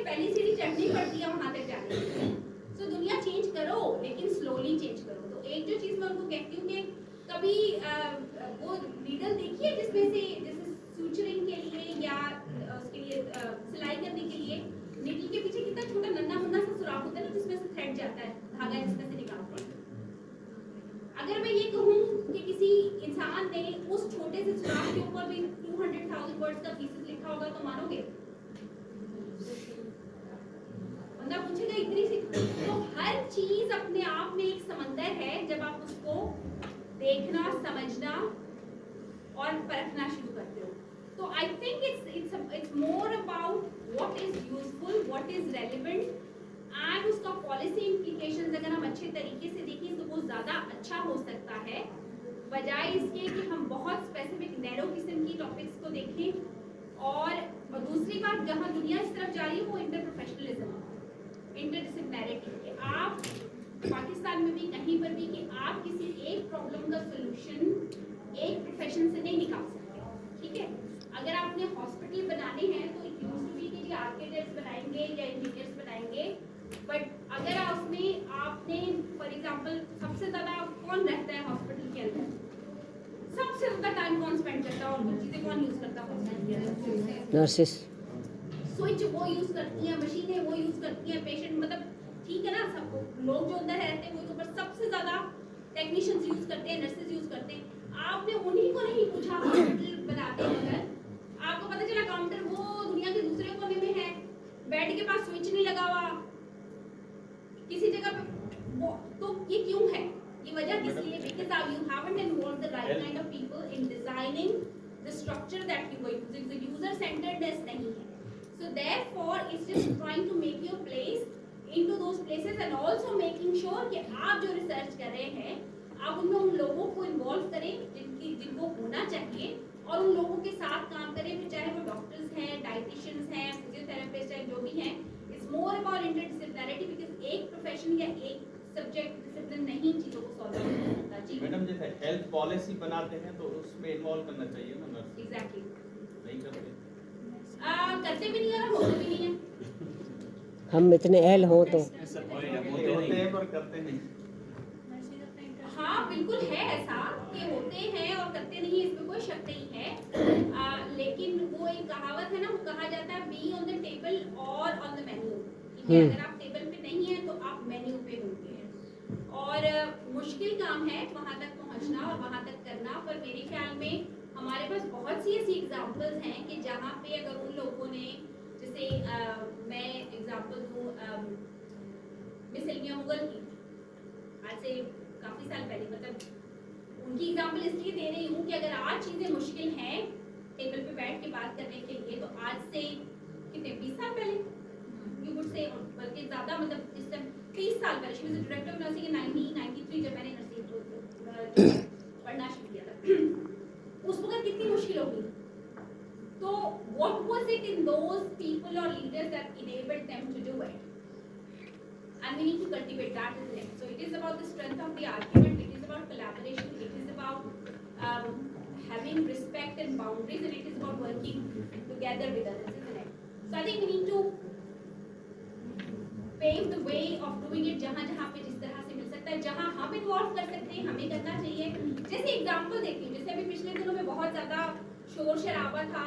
पहली सीढ़ी चढ़नी पड़ती है वहां तक जाने के लिए। तो दुनिया चेंज करो लेकिन स्लोली चेंज करो। तो एक जो चीज मैं उनको कहती हूँ कि कभी वो नीडल देखिए जिसमें से जैसे सूचरिंग के लिए या उसके लिए सिलाई करने के लिए नीडल के पीछे कितना छोटा नन्हा मुन्ना सा सुराख होता है ना, जिसमें से थ्रेड जाता है, धागा जिसमें से निकालते हैं। अगर मैं ये कहूँ कि किसी इंसान ने उस छोटे से सुराख के ऊपर भी 200,000 वर्ड्स का थीसिस लिखा होगा तो मानोगे? बंदा पूछेगा इतनी सी। तो हर चीज अपने आप में एक समंदर है जब आप उसको देखना, समझना और परखना शुरू करते हो। तो I think it's more about what is useful, what is relevant and उसका पॉलिसी इंप्लीकेशंस अगर हम अच्छे तरीके से देखें तो वो ज्यादा अच्छा हो सकता है, बजाय इसके कि हम बहुत स्पेसिफिक नैरो किस्म की टॉपिक्स को देखें। और दूसरी बात जहां दुनिया इस तरफ जा रही है वो इंटरप्रोफेशनलिज्म, इंटरडिसिप्लिनैरिटी, कि आप पाकिस्तान में भी कहीं पर भी कि आप किसी एक प्रॉब्लम का सलूशन एक प्रोफेशन से नहीं निकाल सकते। ठीक है, अगर आपने हॉस्पिटल बनाने हैं तो इट यूज्ड टू बी कि आर्किटेक्ट्स बनाएंगे या इंजीनियर्स बनाएंगे, बट अगर उसमें आपने फॉर एग्जांपल सबसे ज्यादा कौन रहता है हॉस्पिटल के अंदर, सबसे ज्यादा टाइम कौन स्पेंड करता है और वो चीजें कौन यूज करता है? नर्सेस। स्विच वो यूज करती हैं, मशीनें वो यूज करती हैं, पेशेंट मतलब ठीक है ना, सबको लोग जो अंदर रहते हैं वो तो, पर सबसे ज्यादा टेक्नीशियंस यूज करते हैं, नर्सेज यूज करते हैं। आपने उन्हीं को नहीं पूछा हॉस्पिटल बनाते हैं, आपको पता चला काउंटर वो दुनिया के दूसरे कोने में है, बेड के पास स्विच नहीं लगा हुआ किसी जगह पे, वो तो ये क्यों है? ये वजह किस लिए? Because you haven't involved the right kind of people in designing the structure that you are using. The user centeredness नहीं है, so therefore it's just trying to make your place into those places and also making sure कि आप जो research कर रहे हैं आप उनमें उन लोगों को इन्वॉल्व करें जिनको होना चाहिए, और उन लोगों के साथ काम करें, फिर चाहे वो डॉक्टर्स हैं, डाइटिशियंस हैं, फिजियोथेरेपिस्ट हैं, जो भी हैं। इट्स मोर अबाउट इंटरडिसिप्लिनैरिटी, बिकॉज़ एक प्रोफेशन या एक सब्जेक्ट डिसिप्लिन नहीं चीजों को सॉल्व कर सकता। जी मैडम, जैसे हेल्थ पॉलिसी बनाते हैं तो उसमें इन्वॉल्व करना चाहिए ना नर्स? एग्जैक्टली। नहीं करते? करते भी नहीं और होते भी नहीं है। हम इतने अहल हों तो होते हैं पर करते नहीं। हाँ बिल्कुल है ऐसा कि होते हैं और करते नहीं, इसमें कोई शक नहीं है। लेकिन वो एक कहावत है ना, वो कहा जाता है बी ऑन द टेबल और ऑन द मेन्यू। ठीक है, अगर आप टेबल पे नहीं है तो आप मेन्यू पे होंगे, और मुश्किल काम है वहां तक पहुंचना और वहां तक करना। पर मेरे ख्याल में हमारे पास बहुत सी ऐसी एग्जांपल्स हैं कि जहाँ पे अगर उन लोगों ने, जैसे मैं एग्जांपल दूँ मिस इल्मिया मुगल की, आज से काफी साल पहले, मतलब उनकी एग्जांपल इसलिए दे रही हूँ कि अगर आज चीजें मुश्किल हैं टेबल पे बैठ के बात करने के लिए, तो आज से कितने 20 साल पहले यू वुड से, बल्कि ज्यादा, मतलब इस टाइम 30 साल पहले, she was director of nursing इन 1993 जब मैंने नर्सिंग पढ़ना शुरू किया था। उस वक्त कितनी मुश्किल होगी, तो what was it in those people और leaders that enabled them to do it, and we need to cultivate that, isn't it? So it is about the strength of the argument, it is about collaboration, it is about having respect and boundaries, and it is about working together with others, isn't it? So I think we need to pave the way of doing it जहाँ जहाँ पे जिस तरह से मिल सकता है, जहाँ हम इन्वॉल्व कर सकते हैं हमें करना चाहिए। जैसे एग्जाम्पल देती हूँ, जैसे अभी पिछले दिनों में बहुत ज़्यादा शोर शराबा था